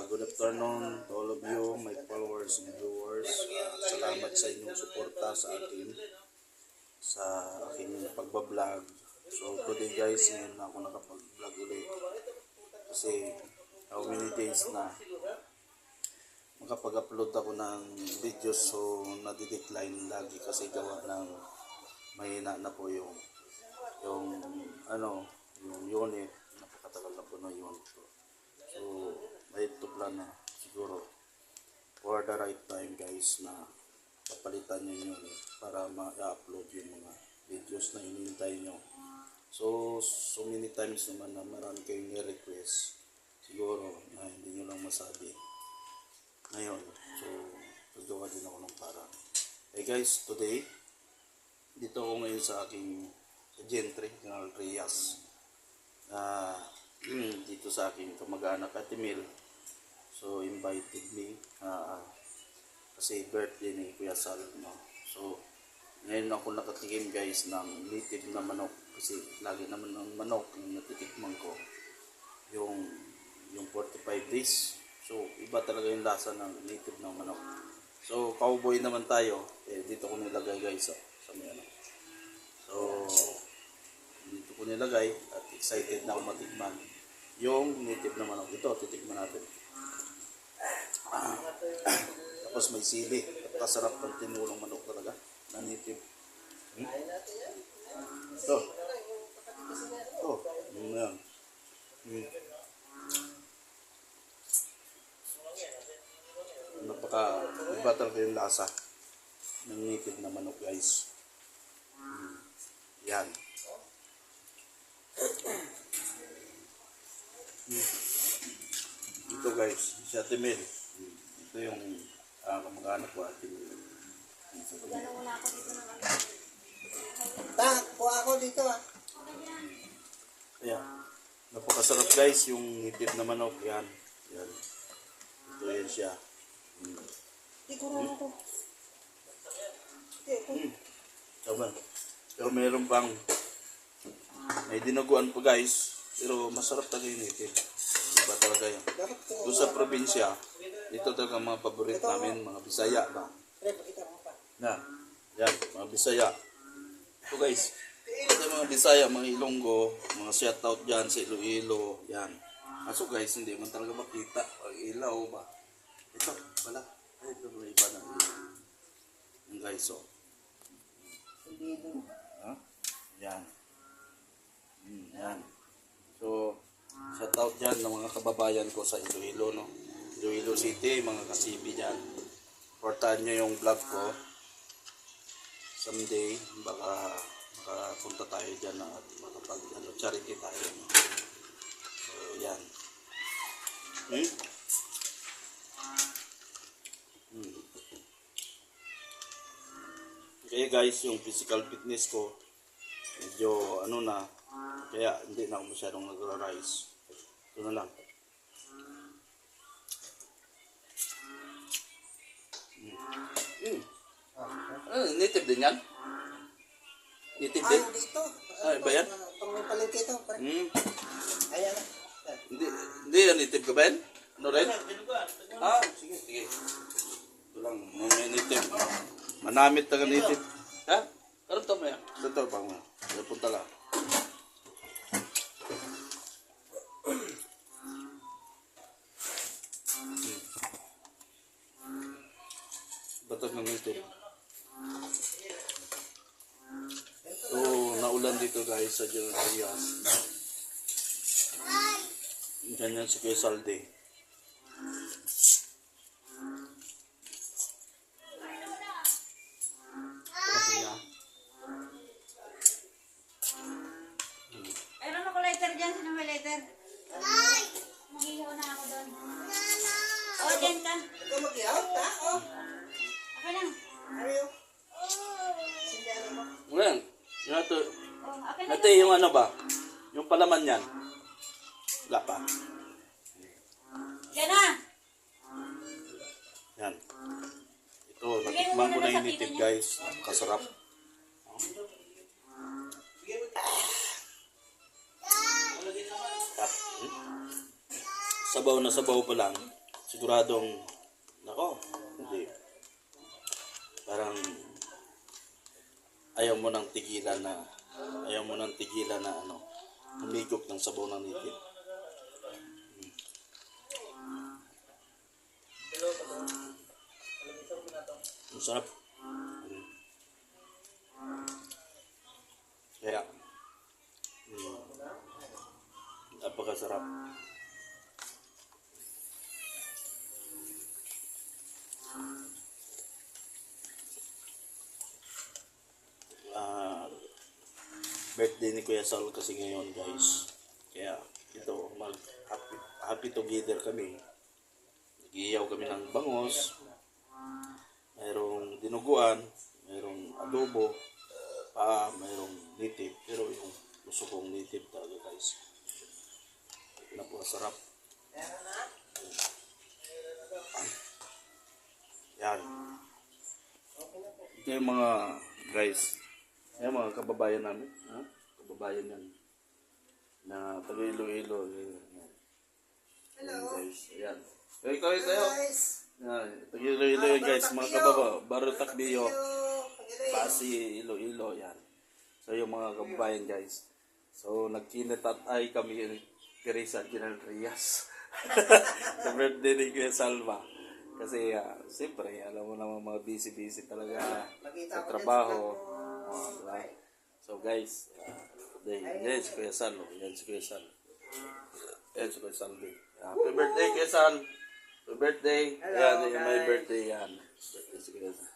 Good afternoon to all of you, my followers and viewers. Salamat sa inyong suporta sa aking pagbablog. So today guys, ngayon na ako nakapag-vlog ulit. Kasi how many days na makapag-upload ako ng videos, so nadidecline lagi kasi gawa ng mahina na po yung unit. Napakatagal na po ng unit ko. So may plan na siguro for the right time guys na papalitan nyo yun para ma-upload yung mga videos na hinihintay nyo. So many times naman na marami kayong ni-request siguro na hindi nyo lang masabi ngayon. So gagawa din ako ng parang. Hey guys, today dito ako ngayon sa aking gentry ng Reyes dito sa aking kamag-anak at Emil. So invited me kasi birthday ni Kuya Sal, no? So ngayon ako nakatikim guys ng native na manok kasi lagi naman ng manok yung natitikman ko yung 45 days. So iba talaga yung lasa ng native ng manok. So cowboy naman tayo, dito ko nilagay guys sa may ano. So dito ko nilagay at excited na ako matikman yung native na manok. Ito titikman natin. Tapos may sili. Kasarap ng tinulong manok talaga na native. Ito. Yan. Iba talaga yung lasa ng native na manok guys. Yan. Ito guys, si Ate Mel. Ito yung kamag-anak ko, Ate Mel. Kuha ako dito Ayan. Napakasarap guys yung native na manok. Yan. Ito yan siya. Tama. Pero meron pang may dinuguan po guys. Pero masarap talaga yung native. Iba talaga yan. Doon sa probinsya, dito talaga mga paborito namin, mga Bisaya ba? Yan, mga Bisaya. Ito guys, ito mga Bisaya, mga Ilonggo, mga shoutout dyan sa Iloilo. Yan. Kaso guys, hindi man talaga makita. Ilaw ba? Ito, pala. Ito may iba na ilaw. Yung guys, Yan. Yan. So, shoutout dyan ng mga kababayan ko sa Iloilo, no? Iloilo City, mga kasibi dyan. Supportahan nyo yung vlog ko. Someday, baka makapunta tayo dyan at charity tayo, no? So, yan. Kaya guys, yung physical fitness ko, medyo kaya hindi na ako masyadong nagra-rise. Ito na lang. Native din yan? Native din? dito. Ay, ba yan? Pangpalengke ito. Ayan. Hindi yan native ka ba yan? Ano rin? Sige. Ito lang, may native. Manamit na ka native. Ha? Ano ito ba yan? Ito pa nga. Punta lang. Batas ng native. So, naulan dito guys sa General Reyes. Ganyan si Kuya Salde. Meron ako lighter dyan. Sino may lighter? Mag-ihaw na ako doon. Dyan ka. Ikaw mag-ihaw, Okay lang. Ariyo. Ngayon, Okay na. ito yung ano ba? Yung palaman yan. Wala pa. Yan na. Yan. Ito, natikman ko na yung native guys. Kasarap. Sabaw na sabaw pa lang. siguradong, nako, hindi. Parang, ayaw mo nang tigilan na ano, humigop ng sabaw ng nitid. Ang sarap. Kaya, napakasarap. Birthday ni Kuya Sal kasi ngayon, guys. Kaya ito, happy together kami. Nag-iiyaw kami ng bangos, mayroong dinuguan, mayroong adobo, mayroong native. Pero yung gusto kong native talaga, guys. Napakasarap. Yan. Ito yung mga, guys, yung mga kababayan namin, ha? Kababayan yan, na taga Iloilo. Hello. Guys, ayan. Ikaw. Guys. Yan, taga Iloilo yan, guys, mga kababa. Barutakbiyo, Pasi, Iloilo, yan. So, yung mga kababayan, guys. So, nagkinatatay kami Teresa General Rias sa birthday ni Kuya Salva. Kasi, siyempre, alam mo naman mga busy talaga sa trabaho. Diba? So, guys, yan si Kuya Sal. Yan si Kuya Sal. Happy birthday, Kuya Sal. Happy birthday. Yan, may birthday yan. Birthday si Kuya Sal.